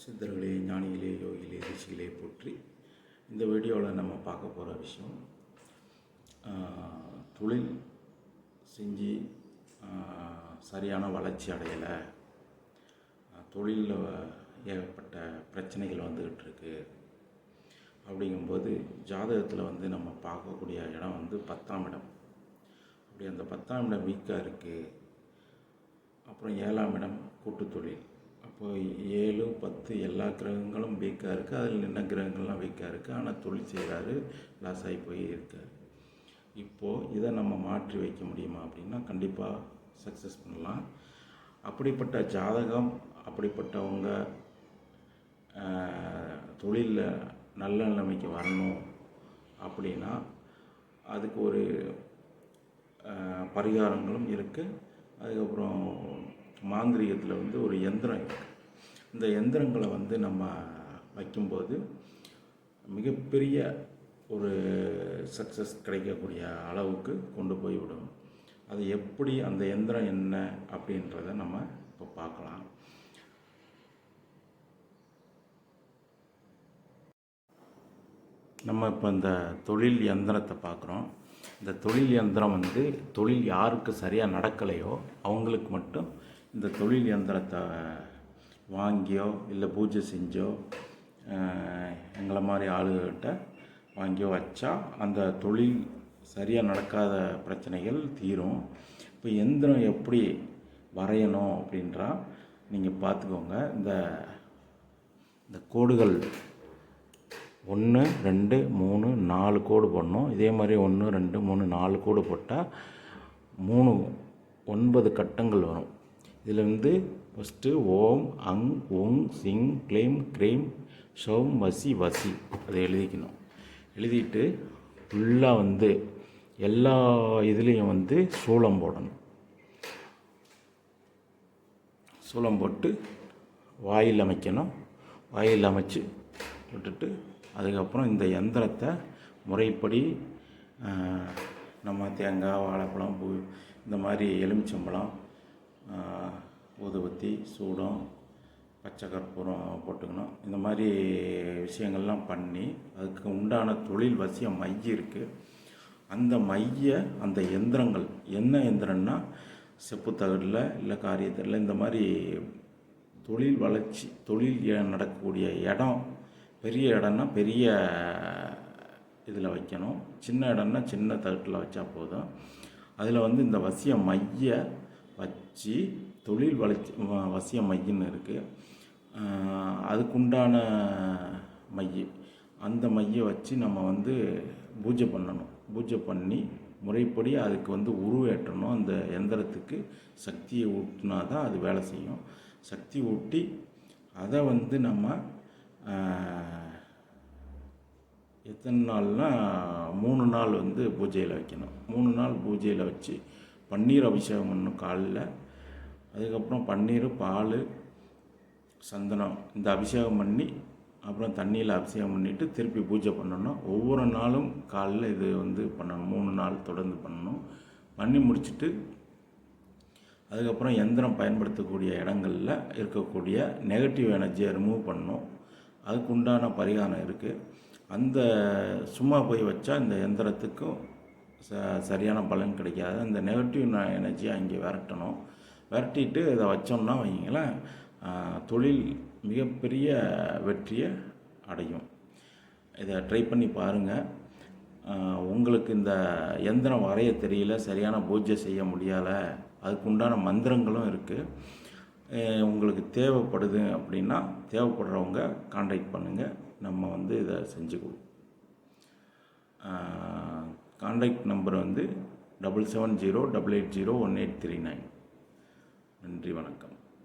சித்தர்களே, ஞானிகளே, யோகிகளே, ரிஷிகளே போற்றி. இந்த வீடியோவில் நம்ம பார்க்க போகிற விஷயம், தொழில் செஞ்சு சரியான வளர்ச்சி அடையலை, தொழிலில் ஏகப்பட்ட பிரச்சனைகள் வந்துக்கிட்டு இருக்கு. அப்படிங்கும்போது ஜாதகத்தில் நம்ம பார்க்கக்கூடிய இடம் 10ஆம் இடம். அப்படி அந்த 10ஆம் இடம் வீக்காக இருக்குது. அப்புறம் 7ஆம் இடம் கூட்டு தொழில். அப்போது 7, 10 எல்லா கிரகங்களும் வீக்காக இருக்குது. அதில் நின்ன கிரகங்கள்லாம் வீக்காக இருக்குது. ஆனால் தொழில் செய்கிறாரு, லாஸ் ஆகி போய் இருக்கார். இப்போது இதை நம்ம மாற்றி வைக்க முடியுமா அப்படின்னா கண்டிப்பாக சக்ஸஸ் பண்ணலாம். அப்படிப்பட்ட ஜாதகம், அப்படிப்பட்டவங்க தொழிலில் நல்ல நிலைமைக்கு வரணும் அப்படின்னா அதுக்கு ஒரு பரிகாரங்களும் இருக்குது. அதுக்கப்புறம் மாந்திரிகத்தில் ஒரு யந்திரம் இருக்குது. இந்த யந்திரங்களை நம்ம வைக்கும்போது மிகப்பெரிய ஒரு சக்ஸஸ் கிடைக்கக்கூடிய அளவுக்கு கொண்டு போய் விடும். அது எப்படி, அந்த யந்திரம் என்ன அப்படின்றத நம்ம இப்போ பார்க்கலாம். நம்ம இப்போ இந்த தொழில் யந்திரத்தை பார்க்குறோம். இந்த தொழில் யந்திரம் தொழில் யாருக்கு சரியாக நடக்கலையோ அவங்களுக்கு மட்டும் இந்த தொழில் யந்திரத்தை வாங்கியோ இல்லை பூஜை செஞ்சோ எங்களை மாதிரி ஆளுகிட்ட வாங்கியோ வச்சா அந்த தொழில் சரியாக நடக்காத பிரச்சனைகள் தீரும். இப்போ யந்திரம் எப்படி வரையணும் அப்படின்றா நீங்கள் பார்த்துக்கோங்க. இந்த கோடுகள் 1, 2, 3, 4 கோடு போடணும். இதே மாதிரி 1, 2, 3, 4 கோடு போட்டால் 9 கட்டங்கள் வரும். இதில் ஃபஸ்ட்டு ஓம், அங், உங், சிங், க்ளீம், க்ரீம், ஷோம், வசி, வசி அதை எழுதிக்கணும். எழுதிட்டு ஃபுல்லாக எல்லா இதுலேயும் சூளம் போடணும். சூளம் போட்டு வாயில் அமைக்கணும். வாயில் அமைச்சு விட்டுட்டு அதுக்கப்புறம் இந்த யந்திரத்தை முறைப்படி நம்ம தேங்காய், வாழைப்பழம், பூ, இந்த மாதிரி எலுமிச்சம்பழம், ஊதுபத்தி, சூடம், பச்சை கற்பூரம் போட்டுக்கணும். இந்த மாதிரி விஷயங்கள்லாம் பண்ணி அதுக்கு உண்டான தொழில் வசிய மைய இருக்குது. அந்த மைய அந்த யந்திரங்கள் என்ன யந்திரம்னா செப்பு தகடில் இல்லை காரியத்தில் இந்த மாதிரி தொழில் வளர்ச்சி, தொழில் நடக்கக்கூடிய இடம், பெரிய இடம்னா பெரிய இதில் வைக்கணும். சின்ன இடம்னா சின்ன தகட்டில் வச்சா போதும். அதில் இந்த வசிய மைய வச்சு தொழில் வளர்ச்சி வசிய மையன்னு இருக்குது. அதுக்குண்டான மைய, அந்த மைய வச்சு நம்ம பூஜை பண்ணணும். பூஜை பண்ணி முறைப்படி அதுக்கு உருவேற்றணும். அந்த யந்திரத்துக்கு சக்தியை ஊட்டினா தான் அது வேலை செய்யும். சக்தி ஊட்டி அதை நம்ம எத்தனை நாள்னா 3 நாள் பூஜையில் வைக்கணும். 3 நாள் பூஜையில் வச்சு பன்னீர் அபிஷேகம் பண்ணணும் காலையில். அதுக்கப்புறம் பன்னீர், பால், சந்தனம் இந்த அபிஷேகம் பண்ணி அப்புறம் தண்ணியில் அபிஷேகம் பண்ணிவிட்டு திருப்பி பூஜை பண்ணணும். ஒவ்வொரு நாளும் காலையில் இது பண்ணணும். 3 நாள் தொடர்ந்து பண்ணணும். பண்ணி முடிச்சுட்டு அதுக்கப்புறம் யந்திரம் பயன்படுத்தக்கூடிய இடங்களில் இருக்கக்கூடிய நெகட்டிவ் எனர்ஜியை ரிமூவ் பண்ணணும். அதுக்கு உண்டான பரிகாரம் இருக்குது. அந்த சும்மா போய் வச்சா இந்த யந்திரத்துக்கும் சரியான பலன் கிடைக்காது. அந்த நெகட்டிவ் எனர்ஜியை அங்கே விரட்டணும். விரட்டிட்டு இதை வச்சோம்னா வைங்களேன், தொழில் மிகப்பெரிய வெற்றியை அடையும். இதை ட்ரை பண்ணி பாருங்கள். உங்களுக்கு இந்த யந்திரம் வரைய தெரியல, சரியான பூஜை செய்ய முடியலை, அதுக்கு உண்டான மந்திரங்களும் இருக்குது. உங்களுக்கு தேவைப்படுது அப்படின்னா தேவைப்படுறவங்க கான்டாக்ட் பண்ணுங்கள். நம்ம இதை செஞ்சு கொடுப்போம். Contact number 7708801839. நன்றி, வணக்கம்.